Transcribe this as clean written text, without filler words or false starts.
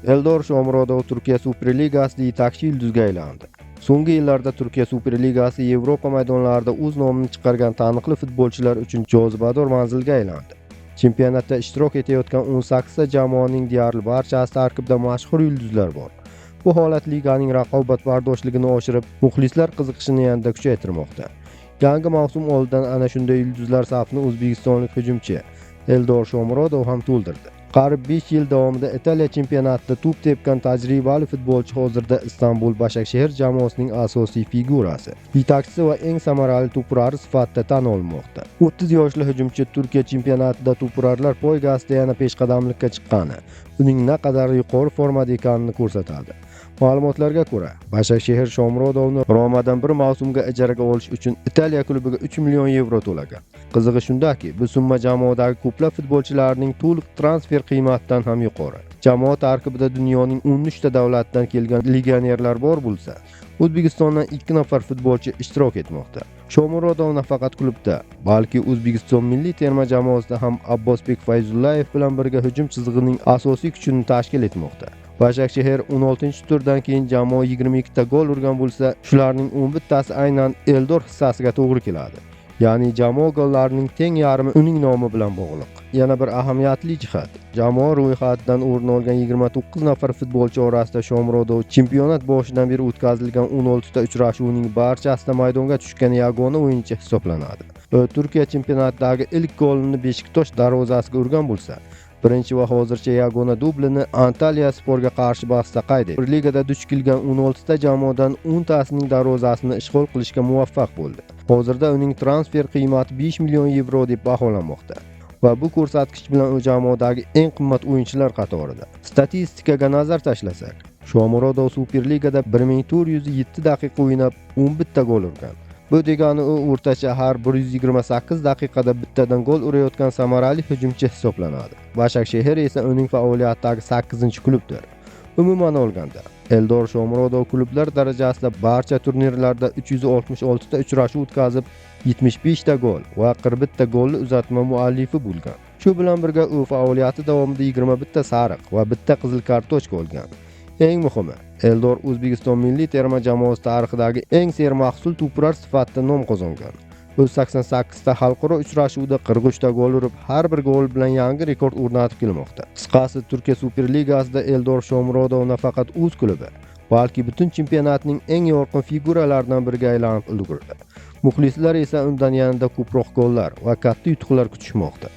Eldor Shomurodov Turkiya Superligasida yetakchi yulduzga aylandi. So'nggi yillarda Turkiya Superligasi Yevropa maydonlarida o'z nomini chiqargan taniqli futbolchilar uchun jozibador manzilga aylandi. Chempionatda ishtirok etayotgan 18 ta jamoaning deyarli barchasi tarkibida mashhur yulduzlar bor. Bu holat liganing raqobatbardoshligini oshirib, muxlislar qiziqishini yanada kuchaytirmoqda. Yangi mavsum oldidan ana shunday yulduzlar safini o'zbekistonlik hujumchi Eldor Shomurodov ham to'ldirdi. Qariyb 5 yil davomida Italiya chempionatida to'p tepgan tajribali futbolchi hozirda Istanbul Başakşehir jamoasining asosiy figurasi, yetakchisi va eng samarali to'purari sifatida tan olinmoqda. 30 yoshli hujumchi Turkiya chempionatida to'purarlar poygasida yana peshqadamlikka chiqqani, uning naqadar yuqori formada ekanini ko'rsatadi. Ma'lumotlarga ko'ra, Başakşehir Shomurodovni Romadan bir mavsumga ijaraga olish uchun Italiya klubiga 3 million yevro to'lagan. Qizig'i shundaki, bu summa jamoadagi ko'plab futbolchilarning to'liq transfer qiymatidan ham yuqori. Jamoa tarkibida dunyoning 13 ta davlatdan kelgan legionerlar bor bo'lsa, O'zbekistondan 2 nafar futbolchi ishtirok etmoqda. Shomurodov nafaqat klubda, balki O'zbekiston milliy terma jamoasida ham Abbosbek Fayzullayev bilan birga hujum chizig'ining asosiy kuchini tashkil etmoqda. Başakşehir 16-turdan keyin jamoa 22 ta gol urgan bo'lsa, shularning 11 tasi aynan Eldor hissasiga to'g'ri keladi. Ya'ni jamoa gollarining teng yarmi uning nomi bilan bog'liq. Yana bir ahamiyatli jihat, jamoa ro'yxatidan o'rin olgan 29 nafar futbolchi orasida Shomurodov chempionat boshidan beri o'tkazilgan 16 ta uchrashuvning barchasida maydonga tushgan yagona o'yinchi hisoblanadi. Turkiya chempionatidagi ilk golini Beshiktosh darvozasiga urgan bo'lsa, birinchi va hozircha yagona dublini Antalya Sporga qarshi bahsda qayd etdi. Ligada duch kelgan 16 ta jamoadan 10 tasining darvozasini ishg'ol qilishga muvaffaq bo'ldi. Hozirda uning transfer qiymati 5 million yevro deb baholanmoqda va bu ko'rsatkich bilan u jamoadagi eng qimmat o'yinchilar qatorida. Statistikaga nazar tashlasak, Shomurodov Superligada 1407 daqiqa o'ynab 11 ta gol urgan. Bu degani u o'rtacha har 128 daqiqada bittadan gol urayotgan samarali hujumchi hisoblanadi. Başakşehir esa uning faoliyatidagi 8-klubdir. Umuman olganda, Eldor Shomurodov klublar darajasida barcha turnirlarda 366 ta uchrashuv o'tkazib, 75 ta gol va 41 ta golli uzatma muallifi bo'lgan. Shu bilan birga u faoliyati davomida 21 ta sariq va bitta qizil kartochka olgan. Eng muhimi, Eldor O'zbekiston milliy terma jamoasi tarixidagi eng sermahsul to'purar sifatida nom qozongan. O'z 88 ta xalqaro uchrashuvda 43 ta gol urib, har bir gol bilan yangi rekord o'rnatib kelmoqda. Qisqasi, Turkiya Superligasida Eldor Shomurodov nafaqat o'z klubi, balki butun chempionatning eng yorqin figuralaridan biriga aylanib ulgurdi. Muxlislar esa undan yanada ko'proq gollar va katta yutuqlar kutishmoqda.